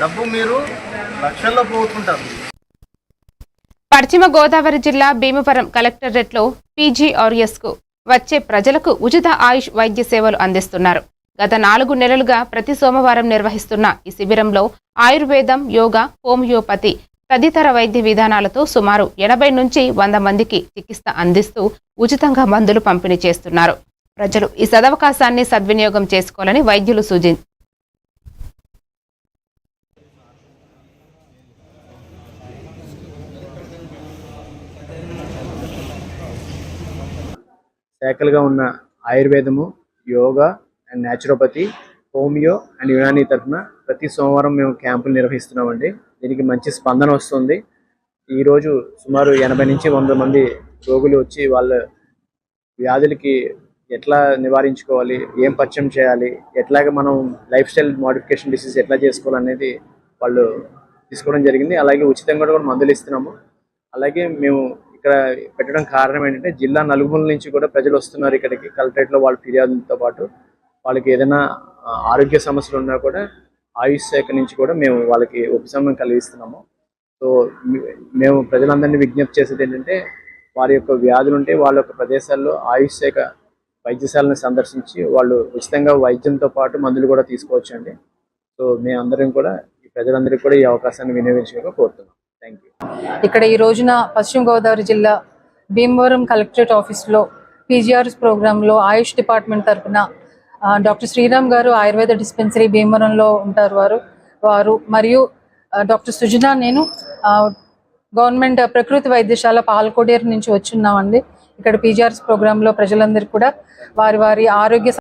డబ్బు మీరు లక్షల్లో పోగొట్టుకుంటారు. పశ్చిమ గోదావరి జిల్లా భీమవరం కలెక్టరేట్లో పీజీఆర్ఎస్కు వచ్చే ప్రజలకు ఉచిత ఆయుష్ వైద్య సేవలు అందిస్తున్నారు. గత 4 నెలలుగా ప్రతి సోమవారం నిర్వహిస్తున్న ఈ శిబిరంలో ఆయుర్వేదం, యోగా, హోమియోపతి తదితర వైద్య విధానాలతో సుమారు 80 నుంచి 100 మందికి చికిత్స అందిస్తూ ఉచితంగా మందులు పంపిణీ చేస్తున్నారు. ప్రజలు ఈ సదవకాశాన్ని సద్వినియోగం చేసుకోవాలని వైద్యులు సూచించారు. శాఖలుగా ఉన్న ఆయుర్వేదము, yoga and naturopathy, homeo and Unani తరఫున ప్రతి సోమవారం మేము క్యాంపులు నిర్వహిస్తున్నామండి. దీనికి మంచి స్పందన వస్తుంది. ఈరోజు సుమారు 80 నుంచి 100 మంది రోగులు వచ్చి వాళ్ళ వ్యాధులకి ఎట్లా నివారించుకోవాలి, ఏం పథ్యం చేయాలి, ఎట్లాగ మనం లైఫ్ స్టైల్ మోడిఫికేషన్ డిసీజ్ ఎట్లా చేసుకోవాలనేది వాళ్ళు తీసుకోవడం జరిగింది. అలాగే ఉచితంగా కూడా మందులు ఇస్తున్నాము. అలాగే మేము ఇక్కడ పెట్టడం కారణం ఏంటంటే జిల్లా నలుమూల నుంచి కూడా ప్రజలు వస్తున్నారు ఇక్కడికి. కలెక్టరేట్లో వాళ్ళ ఫిర్యాదులతో పాటు వాళ్ళకి ఏదైనా ఆరోగ్య సమస్యలు ఉన్నా కూడా ఆయుష్ శాఖ నుంచి కూడా మేము వాళ్ళకి ఉపశమనం కలిగిస్తున్నాము. సో మేము ప్రజలందరినీ విజ్ఞప్తి చేసేది ఏంటంటే వారి యొక్క వ్యాధులు ఉంటే వాళ్ళ యొక్క ప్రదేశాల్లో ఆయుష్ శాఖ వైద్యశాలను సందర్శించి వాళ్ళు ఉచితంగా వైద్యంతో పాటు మందులు కూడా తీసుకోవచ్చు అండి. సో మేమందరం కూడా ఈ ప్రజలందరికీ కూడా ఈ అవకాశాన్ని వినియోగించుకోగా కోరుతున్నాం. Thank you. ఇక్కడ ఈ రోజున పశ్చిమ గోదావరి జిల్లా భీమవరం కలెక్టరేట్ ఆఫీస్లో పీజీఆర్ఎస్ ప్రోగ్రాంలో ఆయుష్ డిపార్ట్మెంట్ తరఫున డాక్టర్ శ్రీరామ్ గారు ఆయుర్వేద డిస్పెన్సరీ భీమవరంలో ఉంటారు. వారు మరియు డాక్టర్ సుజనా, నేను గవర్నమెంట్ ప్రకృతి వైద్యశాల పాలకోడేరు నుంచి వచ్చున్నామండి. ఇక్కడ పీజీఆర్ఎస్ ప్రోగ్రాంలో ప్రజలందరికీ కూడా వారి ఆరోగ్య